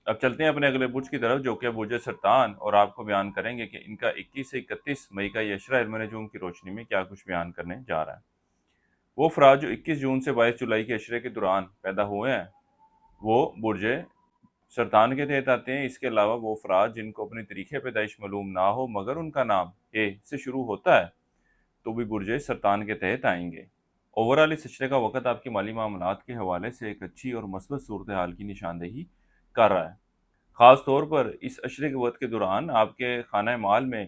اب چلتے ہیں اپنے اگلے برج کی طرف جو کہ برج سرطان، اور آپ کو بیان کریں گے کہ ان کا 21 سے 31 مئی کا یہ اشرہ علم نجوم کی روشنی میں کیا کچھ بیان کرنے جا رہا ہے۔ وہ افراد جو 21 جون سے 22 جولائی کے اشرے کے دوران پیدا ہوئے ہیں وہ برج سرطان کے تحت آتے ہیں۔ اس کے علاوہ وہ افراد جن کو اپنی تاریخ پیدائش معلوم نہ ہو مگر ان کا نام اے سے شروع ہوتا ہے تو بھی برج سرطان کے تحت آئیں گے۔ اوورال اس اشرے کا وقت آپ کے مالی معاملات کے حوالے سے ایک اچھی اور مثبت صورتحال کی نشاندہی کر رہا ہے۔ خاص طور پر اس اشرے کے وقت کے دوران آپ کے خانہ مال میں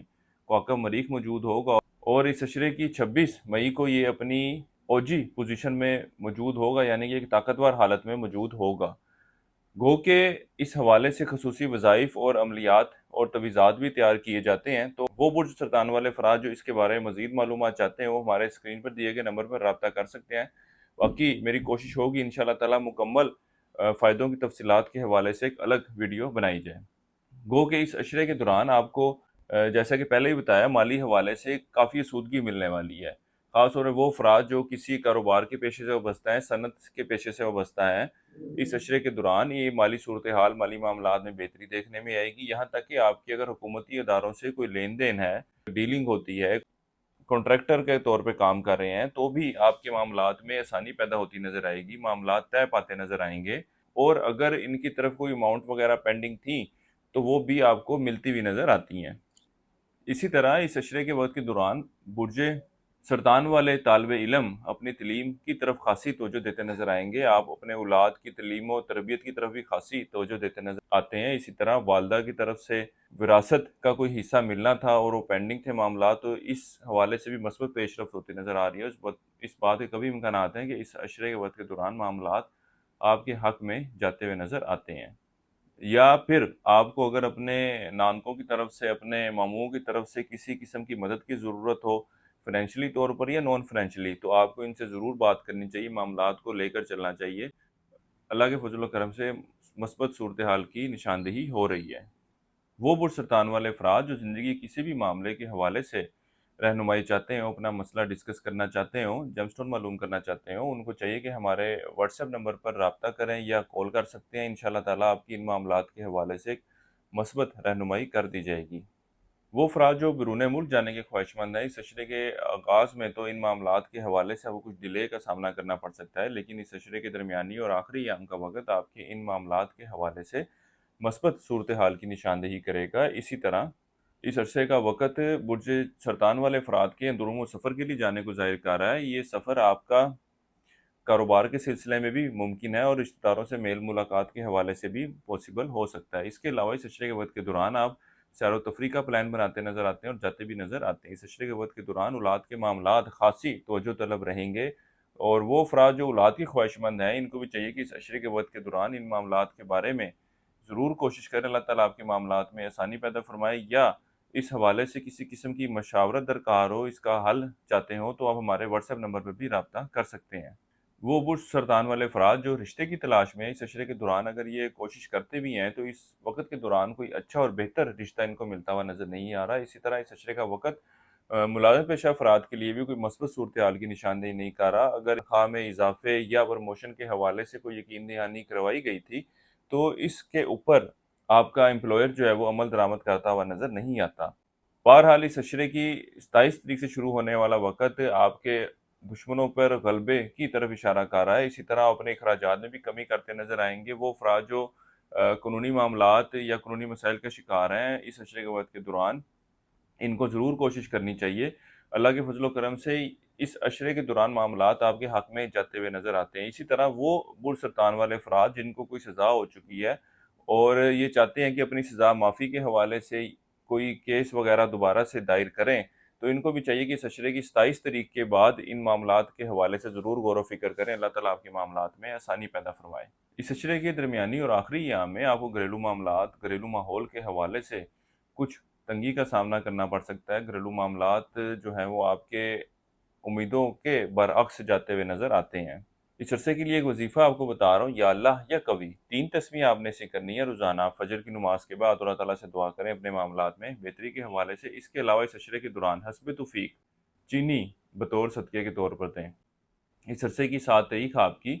کوکب مریخ موجود ہوگا، اور اس اشرے کی 26 مئی کو یہ اپنی اوجی پوزیشن میں موجود ہوگا، یعنی کہ ایک طاقتور حالت میں موجود ہوگا۔ گو کہ اس حوالے سے خصوصی وظائف اور عملیات اور تجویزات بھی تیار کیے جاتے ہیں، تو وہ برج سرطان والے افراد جو اس کے بارے میں مزید معلومات چاہتے ہیں وہ ہمارے اسکرین پر دیے گئے نمبر پر رابطہ کر سکتے ہیں۔ باقی میری کوشش ہوگی انشاءاللہ تعالی مکمل فائدوں کی تفصیلات کے حوالے سے ایک الگ ویڈیو بنائی جائے۔ گو کہ اس اشرے کے دوران آپ کو جیسا کہ پہلے ہی بتایا مالی حوالے سے کافی سودگی ملنے والی ہے۔ خاص طور پر وہ افراد جو کسی کاروبار کے پیشے سے وابستہ ہیں، صنعت کے پیشے سے وابستہ ہیں، اس اشرے کے دوران یہ مالی صورتحال، مالی معاملات میں بہتری دیکھنے میں آئے گی۔ یہاں تک کہ آپ کی اگر حکومتی اداروں سے کوئی لین دین ہے، ڈیلنگ ہوتی ہے، کنٹریکٹر کے طور پہ کام کر رہے ہیں، تو بھی آپ کے معاملات میں آسانی پیدا ہوتی نظر آئے گی، معاملات طے پاتے نظر آئیں گے، اور اگر ان کی طرف کوئی اماؤنٹ وغیرہ پینڈنگ تھی تو وہ بھی آپ کو ملتی ہوئی نظر آتی ہیں۔ اسی طرح اس اشرے کے وقت کے دوران برج سرطان والے طالب علم اپنی تعلیم کی طرف خاصی توجہ دیتے نظر آئیں گے۔ آپ اپنے اولاد کی تعلیم و تربیت کی طرف بھی خاصی توجہ دیتے نظر آتے ہیں۔ اسی طرح والدہ کی طرف سے وراثت کا کوئی حصہ ملنا تھا اور وہ پینڈنگ تھے معاملات، تو اس حوالے سے بھی مثبت پیش رفت ہوتی نظر آ رہی ہے۔ اس بات کے کبھی امکانات ہیں کہ اس اشرے کے وقت کے دوران معاملات آپ کے حق میں جاتے ہوئے نظر آتے ہیں، یا پھر آپ کو اگر اپنے نانکوں کی طرف سے، اپنے ماموں کی طرف سے کسی قسم کی مدد کی ضرورت ہو، فائنینشلی طور پر یا نان فائنینشلی، تو آپ کو ان سے ضرور بات کرنی چاہیے، معاملات کو لے کر چلنا چاہیے۔ اللہ کے فضل و کرم سے مثبت صورتحال کی نشاندہی ہو رہی ہے۔ وہ برج سرطان والے افراد جو زندگی کے کسی بھی معاملے کے حوالے سے رہنمائی چاہتے ہوں، اپنا مسئلہ ڈسکس کرنا چاہتے ہوں، جیم سٹون معلوم کرنا چاہتے ہوں، ان کو چاہیے کہ ہمارے واٹس ایپ نمبر پر رابطہ کریں یا کال کر سکتے ہیں۔ انشاءاللہ تعالیٰ آپ کی ان معاملات کے حوالے سے ایک مثبت رہنمائی کر دی جائے گی۔ وہ افراد جو بیرون ملک جانے کے خواہش مند ہیں، اس اشرے کے آغاز میں تو ان معاملات کے حوالے سے وہ کچھ ڈیلے کا سامنا کرنا پڑ سکتا ہے، لیکن اس اشرے کے درمیانی اور آخری ایام کا وقت آپ کے ان معاملات کے حوالے سے مثبت صورتحال کی نشاندہی کرے گا۔ اسی طرح اس عرصے کا وقت برج سرطان والے افراد کے اندرون سفر کے لیے جانے کو ظاہر کر رہا ہے۔ یہ سفر آپ کا کاروبار کے سلسلے میں بھی ممکن ہے اور رشتہ داروں سے میل ملاقات کے حوالے سے بھی پاسبل ہو سکتا ہے۔ اس کے علاوہ اس اشرے کے وقت کے دوران آپ سیر و تفریح کا پلان بناتے نظر آتے ہیں اور جاتے بھی نظر آتے ہیں۔ اس اشرے کے وقت کے دوران اولاد کے معاملات خاصی توجہ طلب رہیں گے، اور وہ افراد جو اولاد کی خواہش مند ہیں ان کو بھی چاہیے کہ اس اشرے کے وقت کے دوران ان معاملات کے بارے میں ضرور کوشش کریں، اللہ تعالیٰ آپ کے معاملات میں آسانی پیدا فرمائے، یا اس حوالے سے کسی قسم کی مشاورت درکار ہو، اس کا حل چاہتے ہوں، تو آپ ہمارے واٹس ایپ نمبر پر بھی رابطہ کر سکتے ہیں۔ وہ برج سرطان والے افراد جو رشتے کی تلاش میں اس اشرے کے دوران اگر یہ کوشش کرتے بھی ہیں تو اس وقت کے دوران کوئی اچھا اور بہتر رشتہ ان کو ملتا ہوا نظر نہیں آ رہا۔ اسی طرح اس اشرے کا وقت ملازم پیشہ افراد کے لیے بھی کوئی مثبت صورتحال کی نشاندہی نہیں کر رہا۔ اگر تنخواہ میں اضافے یا پروموشن کے حوالے سے کوئی یقین دہانی کروائی گئی تھی تو اس کے اوپر آپ کا امپلائر جو ہے وہ عمل درآمد کرتا ہوا نظر نہیں آتا۔ بہرحال اس اشرے کی 27 تاریخ سے شروع ہونے والا وقت آپ کے دشمنوں پر غلبے کی طرف اشارہ کر رہا ہے۔ اسی طرح اپنے اخراجات میں بھی کمی کرتے نظر آئیں گے۔ وہ افراد جو قانونی معاملات یا قانونی مسائل کا شکار ہیں اس اشرے کے وقت کے دوران، ان کو ضرور کوشش کرنی چاہیے۔ اللہ کے فضل و کرم سے اس اشرے کے دوران معاملات آپ کے حق میں جاتے ہوئے نظر آتے ہیں۔ اسی طرح وہ برج سرطان والے افراد جن کو کوئی سزا ہو چکی ہے اور یہ چاہتے ہیں کہ اپنی سزا معافی کے حوالے سے کوئی کیس وغیرہ دوبارہ سے دائر کریں، تو ان کو بھی چاہیے کہ اس اشرے کی 27 تاریخ کے بعد ان معاملات کے حوالے سے ضرور غور و فکر کریں۔ اللہ تعالیٰ آپ کے معاملات میں آسانی پیدا فرمائے۔ اس اشرے کے درمیانی اور آخری ایام میں آپ کو گھریلو معاملات، گھریلو ماحول کے حوالے سے کچھ تنگی کا سامنا کرنا پڑ سکتا ہے۔ گھریلو معاملات جو ہیں وہ آپ کے امیدوں کے برعکس جاتے ہوئے نظر آتے ہیں۔ اس عرصے کے لیے ایک وظیفہ آپ کو بتا رہا ہوں، یا اللہ یا کبھی 3 تسبیح آپ نے سے کرنی ہے روزانہ فجر کی نماز کے بعد، اللہ تعالیٰ سے دعا کریں اپنے معاملات میں بہتری کے حوالے سے۔ اس کے علاوہ اس عشرے کے دوران حسب توفیق چینی بطور صدقے کے طور پر دیں۔ اس عرصے کی 7 تاریخ آپ کی